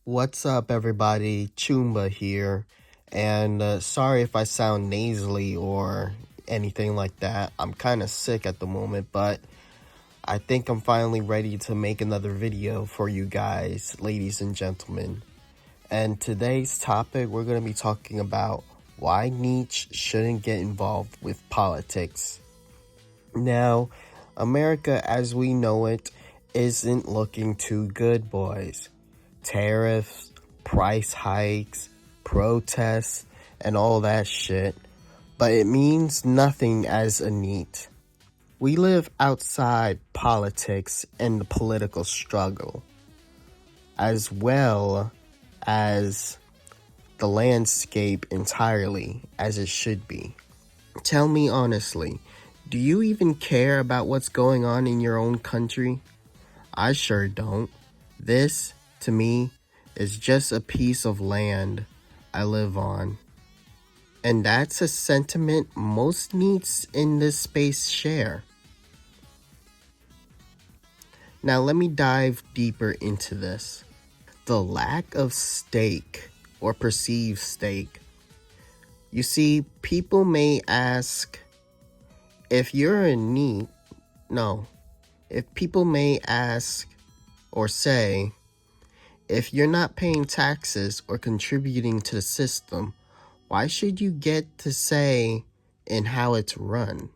What's up, everybody? Chumba here, and sorry if I sound nasally or anything like that. I'm kind of sick at the moment, but I think I'm finally ready to make another video for you guys, ladies and gentlemen. And today's topic, we're going to be talking about why NEETs shouldn't get involved with politics. Now, America as we know it isn't looking too good, boys. Tariffs, price hikes, protests, and all that shit. But it means nothing as a NEET. We live outside politics and the political struggle, as well as the landscape entirely, as it should be. Tell me honestly, do you even care about what's going on in your own country? I sure don't. This, to me, is just a piece of land I live on. And that's a sentiment most NEETs in this space share. Now let me dive deeper into this. The lack of stake or perceived stake. You see, people may ask, if you're a NEET, if people may ask or say, if you're not paying taxes or contributing to the system, why should you get to say in how it's run?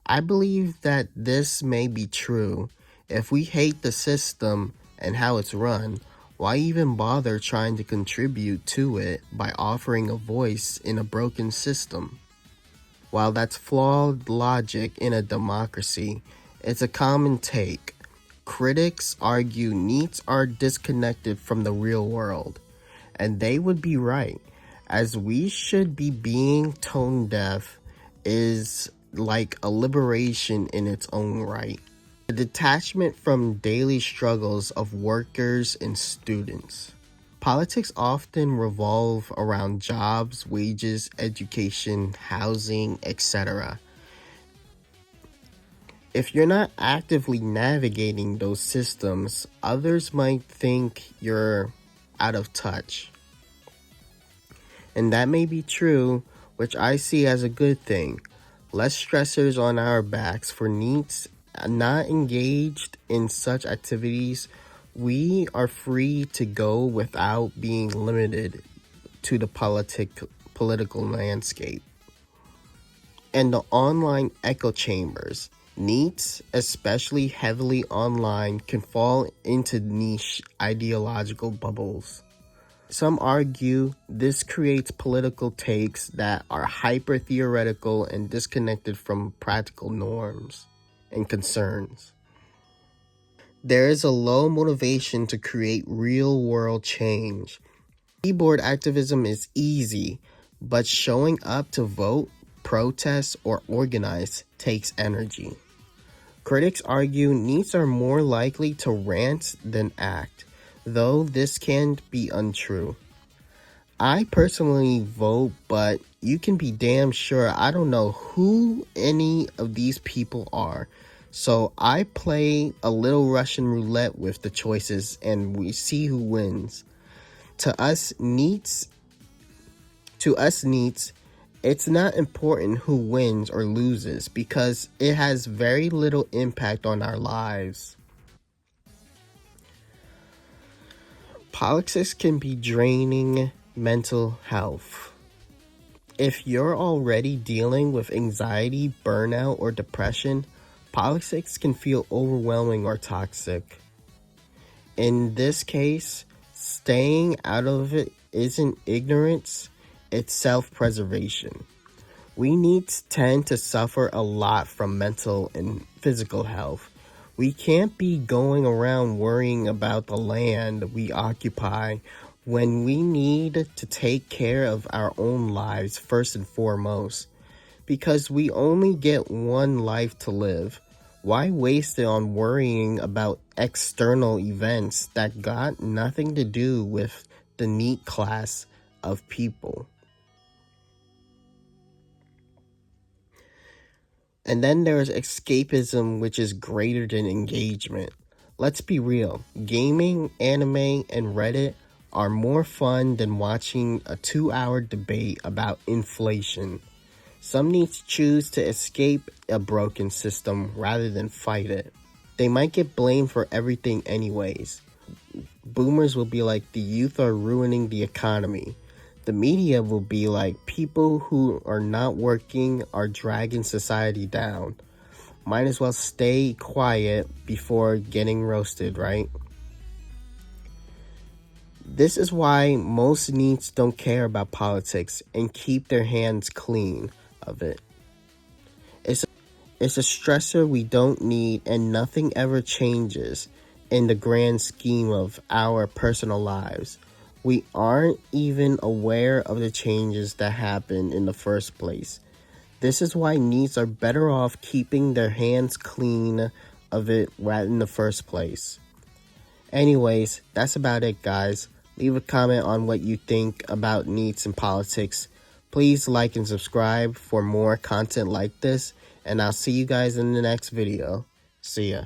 I believe that this may be true. If we hate the system and how it's run, why even bother trying to contribute to it by offering a voice in a broken system? While that's flawed logic in a democracy, it's a common take. Critics argue NEETs are disconnected from the real world, and they would be right, as we should be being tone deaf is like a liberation in its own right. A detachment from daily struggles of workers and students. Politics often revolve around jobs, wages, education, housing, etc. If you're not actively navigating those systems, others might think you're out of touch. And that may be true, which I see as a good thing. Less stressors on our backs for NEETs not engaged in such activities. We are free to go without being limited to the political landscape. And the online echo chambers. NEETs, especially heavily online, can fall into niche ideological bubbles. Some argue this creates political takes that are hyper-theoretical and disconnected from practical norms and concerns. There is a low motivation to create real-world change. Keyboard activism is easy, but showing up to vote, protest, or organize takes energy. Critics argue NEETs are more likely to rant than act, though this can be untrue. I personally vote, but you can be damn sure I don't know who any of these people are. So I play a little Russian roulette with the choices and we see who wins. To us NEETs, it's not important who wins or loses because it has very little impact on our lives. Politics can be draining mental health. If you're already dealing with anxiety, burnout, or depression, politics can feel overwhelming or toxic. In this case, staying out of it isn't ignorance, it's self-preservation. We NEETs tend to suffer a lot from mental and physical health. We can't be going around worrying about the land we occupy when we need to take care of our own lives first and foremost. Because we only get one life to live. Why waste it on worrying about external events that got nothing to do with the NEET class of people? And then there's escapism, which is greater than engagement. Let's be real. Gaming, anime, and Reddit are more fun than watching a 2-hour debate about inflation. Some NEETs choose to escape a broken system rather than fight it. They might get blamed for everything anyways. Boomers will be like, the youth are ruining the economy. The media will be like, people who are not working are dragging society down. Might as well stay quiet before getting roasted, right? This is why most NEETs don't care about politics and keep their hands clean of it. It's a stressor we don't need, and nothing ever changes in the grand scheme of our personal lives. We aren't even aware of the changes that happen in the first place. This is why NEETs are better off keeping their hands clean of it right in the first place. Anyways, that's about it, guys. Leave a comment on what you think about NEETs and politics. Please like and subscribe for more content like this, and I'll see you guys in the next video. See ya.